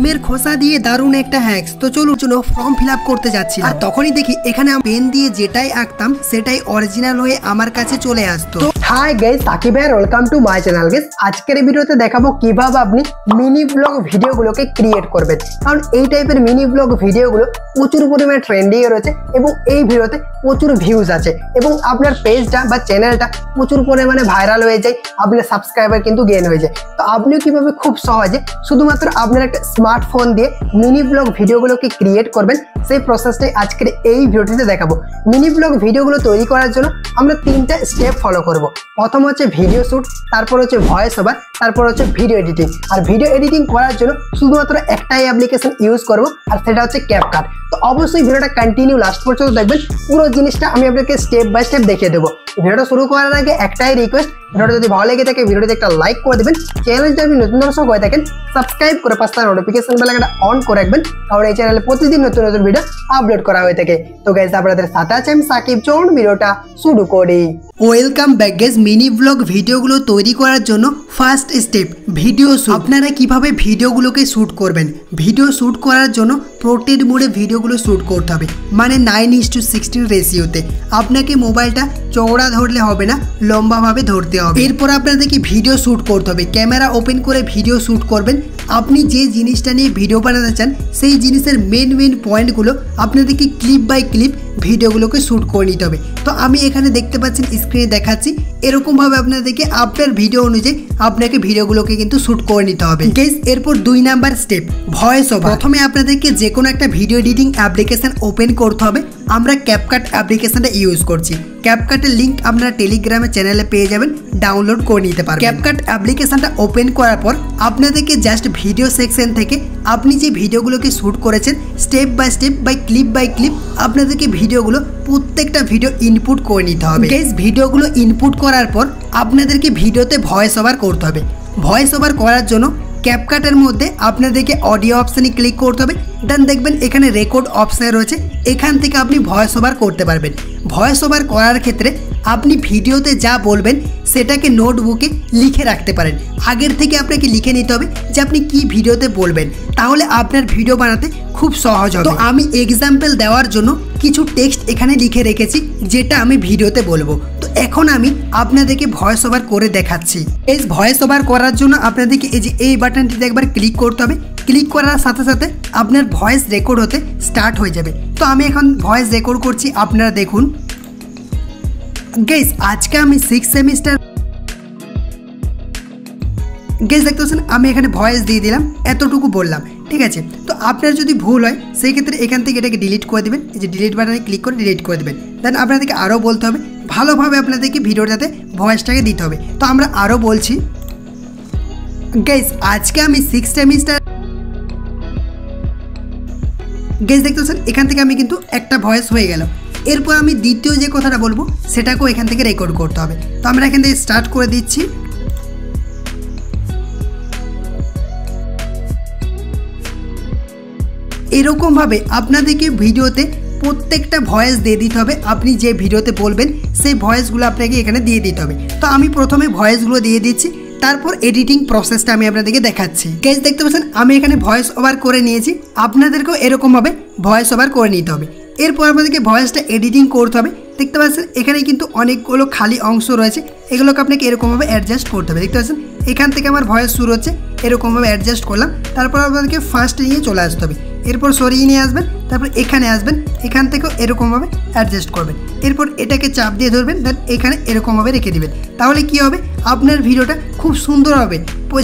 ডিমের খোসা দিয়ে দারুণ একটা হ্যাক্স। তো চলুন ফর্ম ফিল আপ করতে যাচ্ছি, আর তখনই দেখি এখানে পেন দিয়ে যেটাই আঁকতাম সেটাই অরিজিনাল হয়ে আমার কাছে চলে আসতো। হাই গাইস, সাকিব ভাই, welcome to my channel. Guys, আজকের ভিডিওতে দেখাবো কিভাবে আপনি মিনি ব্লগ ভিডিওগুলোকে ক্রিয়েট করবেন, কারণ এই টাইপের মিনি ব্লগ ভিডিওগুলো প্রচুর পরিমাণে ট্রেন্ডিং এ রয়েছে এবং এই ভিডিওতে প্রচুর ভিউজ আছে এবং আপনার পেজটা বা চ্যানেলটা প্রচুর পরিমাণে ভাইরাল হয়ে যায়, আপনার সাবস্ক্রাইবার কিন্তু গেইন হয়ে যায়। তো আপনিও কিভাবে খুব সহজে শুধুমাত্র আপনার একটা স্মার্টফোন দিয়ে মিনি ব্লগ ভিডিওগুলোকে ক্রিয়েট করবেন সেই প্রসেসটাই আজকের এই ভিডিওটিতে দেখাবো। মিনি ব্লগ ভিডিওগুলো তৈরি করার জন্য আমরা তিনটা স্টেপ ফলো করব। প্রথম হচ্ছে ভিডিও শ্যুট, তারপর হচ্ছে ভয়েস ওভার, তারপর হচ্ছে ভিডিও এডিটিং। আর ভিডিও এডিটিং করার জন্য শুধুমাত্র একটাই অ্যাপ্লিকেশন ইউজ করব, আর সেটা হচ্ছে CapCut। তো অবশ্যই ভিডিওটা কন্টিনিউ লাস্ট পর্যন্ত দেখবেন, পুরো জিনিসটা আমি আপনাকে স্টেপ বাই স্টেপ দেখিয়ে দেবো। ভিডিওটা শুরু করার আগে একটাই রিকোয়েস্ট, ভিডিওটা যদি ভালো লেগে থাকে ভিডিওতে একটা লাইক করে দেবেন, চ্যানেলটা যদি নতুন দর্শক হয়ে থাকেন সাবস্ক্রাইব করে পাশে নোটিফিকেশন বেল আইকনটা অন করে রাখবেন, কারণ এই চ্যানেলে প্রতিদিন নতুন নতুন ভিডিও আপলোড করা হয়ে থাকে। তো গাইস, আপনাদের সাথে আছে আমি সাকিব। চলুন ভিডিওটা শুরু করি। Welcome back guys. Mini blog ভিডিওগুলো তৈরি করার জন্য ফার্স্ট স্টেপ ভিডিও শ্যুট। আপনারা কিভাবে ভিডিওগুলোকে শ্যুট করবেন, ভিডিও শ্যুট করার জন্য পোর্ট্রেট মোডে ভিডিওগুলো শ্যুট করতে হবে, মানে 9:16 রেশিওতে। আপনাকে মোবাইলটা চওড়া ধরলে হবে না, লম্বাভাবে ধরতে হবে। এরপর আপনাদেরকে ভিডিও শ্যুট করতে হবে, ক্যামেরা ওপেন করে ভিডিও শ্যুট করবেন। আপনি যে জিনিসটা নিয়ে ভিডিও বানাতে চান সেই জিনিসের মেন পয়েন্টগুলো আপনাদেরকে ক্লিপ বাই ক্লিপ ভিডিওগুলোকে শ্যুট করে নিতে হবে। তো আমি এখানে দেখতে পাচ্ছেন স্ক্রিনে দেখাচ্ছি, এরকমভাবে আপনাদেরকে আপনার ভিডিও অনুযায়ী আপনাকে ভিডিওগুলোকে কিন্তু শ্যুট করে নিতে হবে। গাইস, এরপর 2 নাম্বার স্টেপ ভয়েস ওভার। প্রথমে আপনাদেরকে যে কোনো একটা ভিডিও এডিটিং অ্যাপ্লিকেশন ওপেন করতে হবে। আমরা CapCut অ্যাপ্লিকেশনটা ইউজ করছি। CapCuটের লিঙ্ক আপনারা টেলিগ্রামের চ্যানেলে পেয়ে যাবেন, ডাউনলোড করে নিতে পারবেন। CapCut অ্যাপ্লিকেশনটা ওপেন করার পর আপনাদেরকে জাস্ট ভিডিও সেকশন থেকে আপনি যে ভিডিওগুলোকে শ্যুট করেছেন step by clip by clip আপনাদেরকে ভিডিওগুলো প্রত্যেকটা ভিডিও ইনপুট করে নিতে হবে। গাইস, ভিডিওগুলো ইনপুট করার পর আপনাদেরকে ভিডিওতে ভয়েস ওভার করতে হবে। ভয়েস ওভার করার জন্য CapCuটের মধ্যে আপনাদেরকে অডিও অপশানে ক্লিক করতে হবে, দেন দেখবেন এখানে রেকর্ড অপশান রয়েছে, এখান থেকে আপনি ভয়েস ওভার করতে পারবেন। ভয়েস ওভার করার ক্ষেত্রে আপনি ভিডিওতে যা বলবেন সেটাকে নোটবুকে লিখে রাখতে পারেন। আগের থেকে আপনাকে লিখে নিতে হবে যে আপনি কি ভিডিওতে বলবেন, তাহলে আপনার ভিডিও বানাতে খুব সহজ হবে। তো আমি এক্সাম্পল দেওয়ার জন্য কিছু টেক্সট এখানে লিখে রেখেছি যেটা আমি ভিডিওতে বলবো। তো এখন আমি আপনাদেরকে ভয়েস ওভার করে দেখাচ্ছি। এই ভয়েস ওভার করার জন্য আপনাদেরকে এই বাটনটিতে একবার ক্লিক করতে হবে। ক্লিক করার সাথে সাথে আপনার ভয়েস রেকর্ড হতে স্টার্ট হয়ে যাবে। তো আমি এখন ভয়েস রেকর্ড করছি, আপনারা দেখুন। গাইস, আজকে আমি 6th সেমিস্টার। গাইস, দেখতে পাচ্ছেন আমি এখানে ভয়েস দিয়ে দিলাম, এতটুকু বললাম, ঠিক আছে। তো আপনার যদি ভুল হয় সেই ক্ষেত্রে এখান থেকে এটাকে ডিলিট করে দেবেন, এই যে ডিলিট বাটনে ক্লিক করে ডিলিট করে দেবেন। দেন আপনাদেরকে আরও বলতে হবে, ভালোভাবে আপনাদেরকে ভিডিওটাতে ভয়েসটাকে দিতে হবে। তো আমরা আরও বলছি। গাইস, আজকে আমি 6th সেমিস্টার। গাইস, দেখতে পাচ্ছেন এখান থেকে আমি কিন্তু একটা ভয়েস হয়ে গেল। এরপর আমি দ্বিতীয় যে কথাটা বলবো সেটাকেও এখান থেকে রেকর্ড করতে হবে। তো আমরা এখান থেকে স্টার্ট করে দিচ্ছি। এরকমভাবে আপনাদেরকে ভিডিওতে প্রত্যেকটা ভয়েস দিয়ে দিতে হবে। আপনি যে ভিডিওতে বলবেন সেই ভয়েসগুলো আপনাকে এখানে দিয়ে দিতে হবে। তো আমি প্রথমে ভয়েসগুলো দিয়ে দিচ্ছি, তারপর এডিটিং প্রসেসটা আমি আপনাদেরকে দেখাচ্ছি। গাইস, দেখতে পাচ্ছেন আমি এখানে ভয়েস ওভার করে নিয়েছি, আপনাদেরকেও এরকমভাবে ভয়েস ওভার করে নিতে হবে। এরপর আপনাদেরকে ভয়েসটা এডিটিং করতে হবে। দেখতে পাচ্ছেন এখানে কিন্তু অনেকগুলো খালি অংশ রয়েছে, এগুলোকে আপনাকে এরকমভাবে অ্যাডজাস্ট করতে হবে। দেখতে পাচ্ছেন এখান থেকে আমার ভয়েস শুরু হচ্ছে, এরকমভাবে অ্যাডজাস্ট করলাম। তারপর আপনাদেরকে ফার্স্টে নিয়ে চলে আসতে হবে, এরপর সরিয়ে নিয়ে আসবেন, তারপর এখানে আসবেন, এখান থেকেও এরকমভাবে অ্যাডজাস্ট করবেন। এরপর এটাকে চাপ দিয়ে ধরবেন, দেন এখানে এরকমভাবে রেখে দিবেন। তাহলে কি হবে, আপনার ভিডিওটা খুব সুন্দর হবে,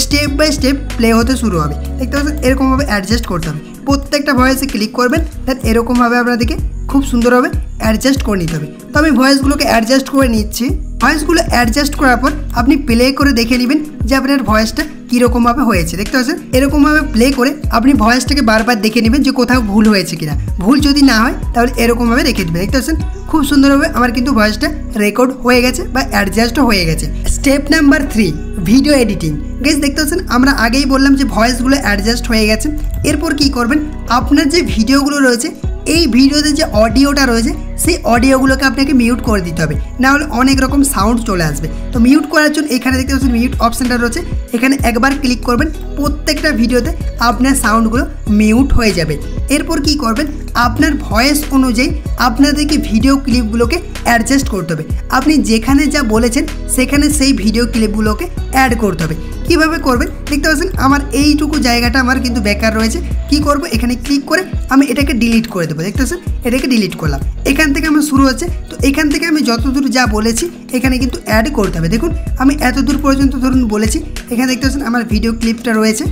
স্টেপ বাই স্টেপ প্লে হতে শুরু হবে। দেখতে পাচ্ছেন এরকমভাবে অ্যাডজাস্ট করতে হবে। প্রত্যেকটা ভয়েসে ক্লিক করবেন, দেন এরকমভাবে আপনাদেরকে খুব সুন্দরভাবে অ্যাডজাস্ট করে নিতে হবে। তো আমি ভয়েসগুলোকে অ্যাডজাস্ট করে নিচ্ছি। ভয়েসগুলো অ্যাডজাস্ট করার পর আপনি প্লে করে দেখে নেবেন যে আপনার ভয়েসটা কীরকমভাবে হয়েছে। দেখতে পাচ্ছেন এরকমভাবে প্লে করে আপনি ভয়েসটাকে বারবার দেখে নেবেন যে কোথাও ভুল হয়েছে কিনা। ভুল যদি না হয় তাহলে এরকমভাবে রেখে দেবেন। দেখতে পাচ্ছেন খুব সুন্দরভাবে আমার কিন্তু ভয়েসটা রেকর্ড হয়ে গেছে বা অ্যাডজাস্টও হয়ে গেছে। Step number 3 video editing. Guys, দেখতে পাচ্ছেন আমরা আগেই বললাম যে ভয়েসগুলো অ্যাডজাস্ট হয়ে গেছে। এরপর কি করবেন, আপনার যে ভিডিওগুলো রয়েছে এই ভিডিওতে যে অডিওটা রয়েছে সেই অডিওগুলোকে আপনাকে মিউট করে দিতে হবে, না হলে অনেক রকম সাউন্ড চলে আসবে। তো মিউট করার জন্য এখানে দেখতে পাচ্ছেন মিউট অপশানটা রয়েছে, এখানে একবার ক্লিক করবেন, প্রত্যেকটা ভিডিওতে আপনার সাউন্ডগুলো মিউট হয়ে যাবে। এরপর কি করবেন, আপনার ভয়েস অনুযায়ী আপনাদেরকে ভিডিও ক্লিপগুলোকে অ্যাডজাস্ট করতে হবে। আপনি যেখানে যা বলেছেন সেখানে সেই ভিডিও ক্লিপগুলোকে অ্যাড করতে হবে। কিভাবে করবেন দেখতে পাচ্ছেন আমার এইটুকু জায়গাটা আমার কিন্তু বেকার রয়েছে। কি করব, এখানে ক্লিক করে আমি এটাকে ডিলিট করে দেবো। দেখতে পাচ্ছেন এটাকে ডিলিট করলাম। এখান থেকে আমার শুরু হচ্ছে, তো এখান থেকে আমি যতদূর যা বলেছি এখানে কিন্তু অ্যাড করতে হবে। দেখুন আমি এতদূর পর্যন্ত ধরুন বলেছি, এখানে দেখতে পাচ্ছেন আমার ভিডিও ক্লিপটা রয়েছে,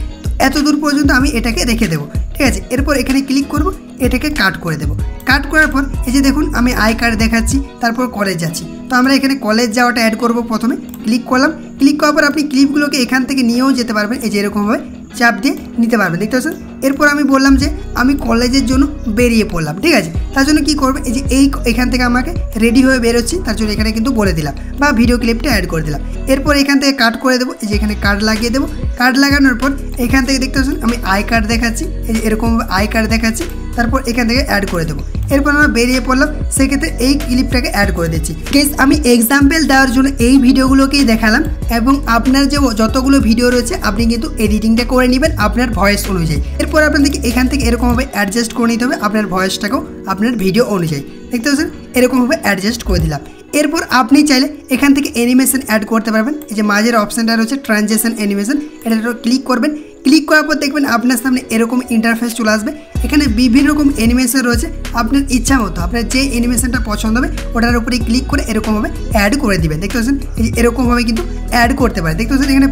এত দূর পর্যন্ত আমি এটাকে রেখে দেবো। ঠিক আছে, এরপর এখানে ক্লিক করব, এটাকে কাট করে দেবো। কাট করার পর এই যে দেখুন আমি আই কার্ড দেখাচ্ছি, তারপর কলেজ যাচ্ছি। তো আমরা এখানে কলেজ যাওয়াটা অ্যাড করব। প্রথমে ক্লিক করলাম, ক্লিক করার পর আপনি ক্লিপগুলোকে এখান থেকে নিয়েও যেতে পারবেন, এই যে এরকমভাবে চাপ দিয়ে নিতে পারবেন। দেখতে পাচ্ছেন এরপর আমি বললাম যে আমি কলেজের জন্য বেরিয়ে পড়লাম। ঠিক আছে, তার জন্য কি করবে, এই যে এখান থেকে আমাকে রেডি হয়ে বেরোচ্ছি, তার জন্য এখানে কিন্তু বলে দিলাম বা ভিডিও ক্লিপটা অ্যাড করে দিলাম। এরপর এখান থেকে কাট করে দেবো, এই যে এখানে কার্ড লাগিয়ে দেবো। কার্ড লাগানোর পর এখান থেকে দেখতে পাচ্ছেন আমি আই কার্ড দেখাচ্ছি, এই যে এরকম আই কার্ড দেখাচ্ছি, তারপর এখান থেকে অ্যাড করে দেবো। এরপর আমরা বেরিয়ে পড়লাম, সেক্ষেত্রে এই ক্লিপটাকে অ্যাড করে দিচ্ছি। কেস আমি এক্সাম্পল দেওয়ার জন্য এই ভিডিওগুলোকেই দেখালাম, এবং আপনার যে যতগুলো ভিডিও রয়েছে আপনি কিন্তু এডিটিংটা করে নেবেন আপনার ভয়েস অনুযায়ী। এরপর আপনাদেরকে এখান থেকে এরকমভাবে অ্যাডজাস্ট করে নিতে হবে আপনার ভয়েসটাকেও আপনার ভিডিও অনুযায়ী। দেখতে পাচ্ছেন এরকমভাবে অ্যাডজাস্ট করে দিলাম। এরপর আপনি চাইলে এখান থেকে অ্যানিমেশন অ্যাড করতে পারবেন। এই যে মাঝের অপশানটা রয়েছে ট্রানজেকশন অ্যানিমেশন, এটার উপর ক্লিক করবেন। ক্লিক করার পর দেখবেন আপনার সামনে এরকম ইন্টারফেস চলে আসবে। এখানে বিভিন্ন রকম অ্যানিমেশন রয়েছে, আপনার ইচ্ছা মতো আপনার যে অ্যানিমেশনটা পছন্দ হবে ওটার উপরে ক্লিক করে এরকমভাবে অ্যাড করে দিবেন। দেখতে পাচ্ছেন এরকমভাবে কিন্তু অ্যাড করতে পারেন। দেখতে পাচ্ছেন এখানে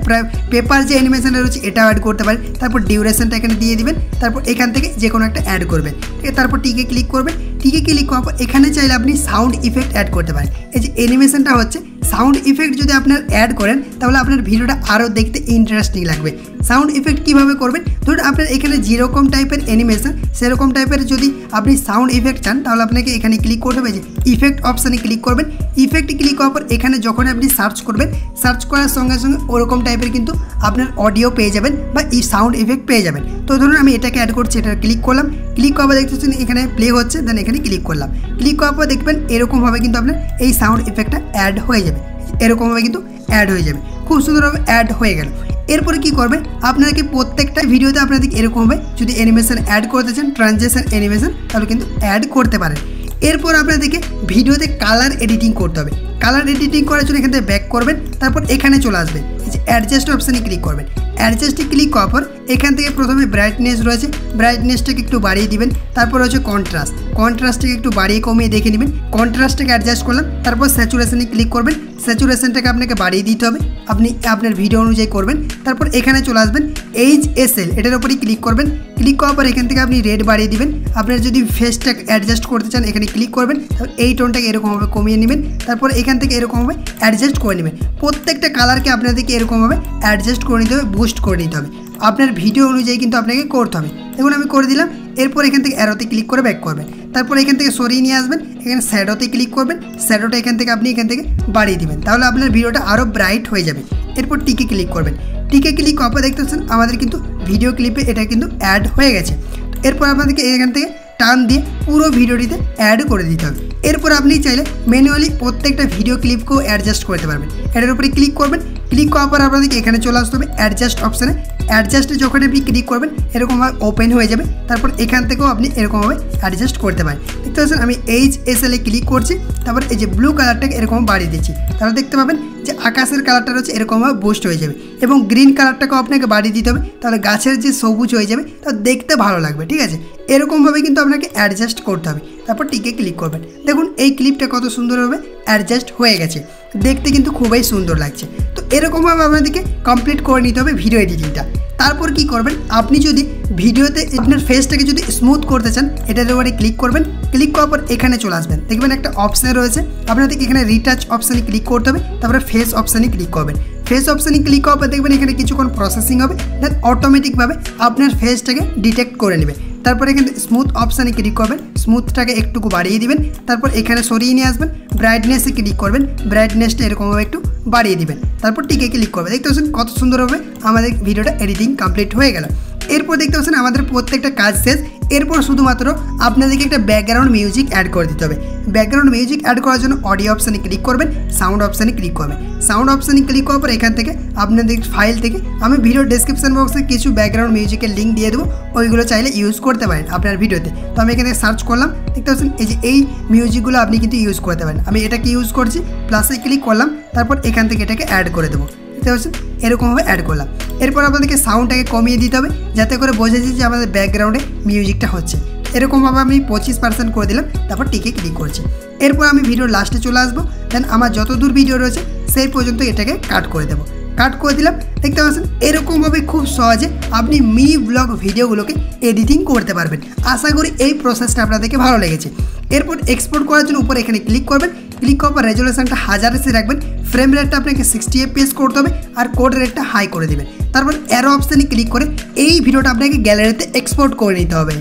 পেপার যে অ্যানিমেশনটা রয়েছে এটাও অ্যাড করতে পারেন। তারপর ডিউরেশনটা এখানে দিয়ে দিবেন, তারপর এখান থেকে যে কোনো একটা অ্যাড করবেন। ঠিক আছে, তারপর টিকে ক্লিক করবেন। টিকে ক্লিক করার পর এখানে চাইলে আপনি সাউন্ড ইফেক্ট অ্যাড করতে পারেন। এই যে অ্যানিমেশনটা হচ্ছে, সাউন্ড ইফেক্ট যদি আপনার অ্যাড করেন তাহলে আপনার ভিডিওটা আরও দেখতে ইন্টারেস্টিং লাগবে। সাউন্ড ইফেক্ট কীভাবে করবেন, ধরুন আপনার এখানে যেরকম টাইপের অ্যানিমেশন সেরকম টাইপের যদি আপনি সাউন্ড ইফেক্ট চান তাহলে আপনাকে এখানে ক্লিক করতে হবে, যে ইফেক্ট অপশানে ক্লিক করবেন। ইফেক্টে ক্লিক করার পর এখানে যখন আপনি সার্চ করবেন, সার্চ করার সঙ্গে সঙ্গে ওরকম টাইপের কিন্তু আপনার অডিও পেয়ে যাবেন বা সাউন্ড ইফেক্ট পেয়ে যাবেন। তো ধরুন আমি এটাকে অ্যাড করছি, এটা ক্লিক করলাম। ক্লিক করার পর দেখতেছেন এখানে প্লে হচ্ছে, দেন এখানে ক্লিক করলাম। ক্লিক করার পর দেখবেন এরকমভাবে কিন্তু আপনার এই সাউন্ড ইফেক্টটা অ্যাড হয়ে যাবে। এরকমভাবে কিন্তু অ্যাড হয়ে যাবে, খুব সুন্দরভাবে অ্যাড হয়ে গেল। এরপরে কি করবেন, আপনাদেরকে প্রত্যেকটা ভিডিওতে আপনাদেরকে এরকমভাবে যদি অ্যানিমেশন অ্যাড করতে চান, ট্রানজেকশন অ্যানিমেশন, তাহলে কিন্তু অ্যাড করতে পারেন। এরপর আপনাদেরকে ভিডিওতে কালার এডিটিং করতে হবে। কালার এডিটিং করার জন্য এখান থেকে ব্যাক করবেন, তারপর এখানে চলে আসবেন, এই যে অ্যাডজাস্ট অপশানে ক্লিক করবেন। অ্যাডজাস্টে ক্লিক করার পর এখান থেকে প্রথমে ব্রাইটনেস রয়েছে, ব্রাইটনেসটাকে একটু বাড়িয়ে দিবেন। তারপর হচ্ছে কন্ট্রাস্ট, কন্ট্রাস্টটাকে একটু বাড়িয়ে কমিয়ে দেখে নেবেন। কন্ট্রাস্টটাকে অ্যাডজাস্ট করলাম, তারপর স্যাচুরেশনে ক্লিক করবেন। স্যাচুরেশনটাকে আপনাকে বাড়িয়ে দিতে হবে, আপনি আপনার ভিডিও অনুযায়ী করবেন। তারপর এখানে চলে আসবেন, HSL এটার উপরেই ক্লিক করবেন। ক্লিক করার পর এখান থেকে আপনি রেড বাড়িয়ে দিবেন। আপনার যদি ফেসটা অ্যাডজাস্ট করতে চান এখানে ক্লিক করবেন, তারপর এই টোনটাকে এরকমভাবে কমিয়ে নেবেন। তারপর এখান থেকে এরকমভাবে অ্যাডজাস্ট করে নেবেন। প্রত্যেকটা কালারকে আপনাদেরকে এরকমভাবে অ্যাডজাস্ট করে নিতে হবে, বুস্ট করে নিতে হবে। আপনার ভিডিও অনুযায়ী কিন্তু আপনাকে করতে হবে। দেখুন আমি করে দিলাম। এরপর এখান থেকে অ্যারোতে ক্লিক করে ব্যাক করবেন। তারপর এখান থেকে সরিয়ে নিয়ে আসবেন, এখানে শ্যাডোতে ক্লিক করবেন। শ্যাডোটা এখান থেকে আপনি এখান থেকে বাড়িয়ে দিবেন, তাহলে আপনার ভিডিওটা আরও ব্রাইট হয়ে যাবে। এরপর টিকে ক্লিক করবেন। টিকে ক্লিক করার পর দেখতে পাচ্ছেন আমাদের কিন্তু ভিডিও ক্লিপে এটা কিন্তু অ্যাড হয়ে গেছে। এরপর আপনাদেরকে এখান থেকে টান দিয়ে পুরো ভিডিওটিতে অ্যাড করে দিতে হবে। এরপর আপনি চাইলে ম্যানুয়ালি প্রত্যেকটা ভিডিও ক্লিপকেও অ্যাডজাস্ট করতে পারবেন। এটার উপরে ক্লিক করবেন। ক্লিক করার পর আপনাদেরকে এখানে চলে আসতে হবে অ্যাডজাস্ট অপশানে। অ্যাডজাস্টে যখন আপনি ক্লিক করবেন এরকমভাবে ওপেন হয়ে যাবে। তারপর এখান থেকেও আপনি এরকমভাবে অ্যাডজাস্ট করতে পারেন। দেখতে পাচ্ছেন আমি HSL ক্লিক করছি, তারপর এই যে ব্লু কালারটাকে এরকম বাড়িয়ে দিচ্ছি, তাহলে দেখতে পাবেন যে আকাশের কালারটা রয়েছে এরকমভাবে বুস্ট হয়ে যাবে। এবং গ্রিন কালারটাকেও আপনাকে বাড়িয়ে দিতে হবে, তাহলে গাছের যে সবুজ হয়ে যাবে তা দেখতে ভালো লাগবে। ঠিক আছে, এরকমভাবে কিন্তু আপনাকে অ্যাডজাস্ট করতে হবে। তারপর টিকে ক্লিক করবেন। দেখুন এই ক্লিপটা কত সুন্দরভাবে অ্যাডজাস্ট হয়ে গেছে, দেখতে কিন্তু খুবই সুন্দর লাগছে। তো এরকমভাবে আপনাদেরকে কমপ্লিট করে নিতে হবে ভিডিও এডিটিংটা। তারপর কি করবেন, আপনি যদি ভিডিওতে আপনার ফেসটাকে যদি স্মুথ করতে চান এটার উপরে ক্লিক করবেন। ক্লিক করার পর এখানে চলে আসবেন, দেখবেন একটা অপশান রয়েছে, আপনাদেরকে এখানে রিটাচ অপশানে ক্লিক করতে হবে। তারপরে ফেস অপশানে ক্লিক করবেন। ফেস অপশানে ক্লিক করার পর দেখবেন এখানে কিছুক্ষণ প্রসেসিং হবে, দেন অটোমেটিকভাবে আপনার ফেসটাকে ডিটেক্ট করে নেবে। তারপর এখানে স্মুথ অপশানে ক্লিক করবেন, স্মুথটাকে একটুকু বাড়িয়ে দিবেন। তারপর এখানে সরিয়ে নিয়ে আসবেন, ব্রাইটনেসে ক্লিক করবেন, ব্রাইটনেসটা এরকমভাবে একটু বাড়িয়ে দিবেন। তারপর টিকে ক্লিক করবেন। দেখতে পাচ্ছেন কত সুন্দরভাবে আমাদের ভিডিওটা এডিটিং কমপ্লিট হয়ে গেল। এরপর দেখতে পাচ্ছেন আমাদের প্রত্যেকটা কাজ শেষ। এরপর শুধুমাত্র আপনাদেরকে একটা ব্যাকগ্রাউন্ড মিউজিক অ্যাড করে দিতে হবে। ব্যাকগ্রাউন্ড মিউজিক অ্যাড করার জন্য অডিও অপশানে ক্লিক করবেন, সাউন্ড অপশানে ক্লিক করবেন। সাউন্ড অপশানে ক্লিক করার পর এখান থেকে আপনাদের ফাইল থেকে আমি ভিডিও ডেসক্রিপশন বক্সে কিছু ব্যাকগ্রাউন্ড মিউজিকের লিঙ্ক দিয়ে দেবো, ওইগুলো চাইলে ইউজ করতে পারেন আপনার ভিডিওতে। তো আমি এখানে সার্চ করলাম, দেখতে পাচ্ছেন এই যে এই মিউজিকগুলো আপনি কিন্তু ইউজ করতে পারেন। আমি এটাকে ইউজ করছি, প্লাসে ক্লিক করলাম, তারপর এখান থেকে এটাকে অ্যাড করে দেবো। দেখতে পাচ্ছেন এরকমভাবে অ্যাড করলাম। এরপর আপনাদেরকে সাউন্ডটাকে কমিয়ে দিতে হবে যাতে করে বোঝা যায় যে আমাদের ব্যাকগ্রাউন্ডে মিউজিকটা হচ্ছে। এরকমভাবে আমি 25% করে দিলাম, তারপর টিকে ক্লিক করছি। এরপর আমি ভিডিওর লাস্টে চলে আসবো, দেন আমার যত দূর ভিডিও রয়েছে সেই পর্যন্ত এটাকে কাট করে দেবো। কাট করে দিলাম, দেখতে পাচ্ছেন এরকমভাবে খুব সহজে আপনি মিনি ব্লগ ভিডিওগুলোকে এডিটিং করতে পারবেন। আশা করি এই প্রসেসটা আপনাদেরকে ভালো লেগেছে। এরপর এক্সপোর্ট করার জন্য উপরে এখানে ক্লিক করবেন, ক্লিক করার পর রেজুলেশনটা 1080 রাখবেন, ফ্রেম রেটটা আপনাকে 60 FPS করতে হবে আর কোড রেটটা হাই করে দেবেন। তারপর অ্যারো অপশানে ক্লিক করে এই ভিডিওটা আপনাকে গ্যালারিতে এক্সপোর্ট করে নিতে হবে।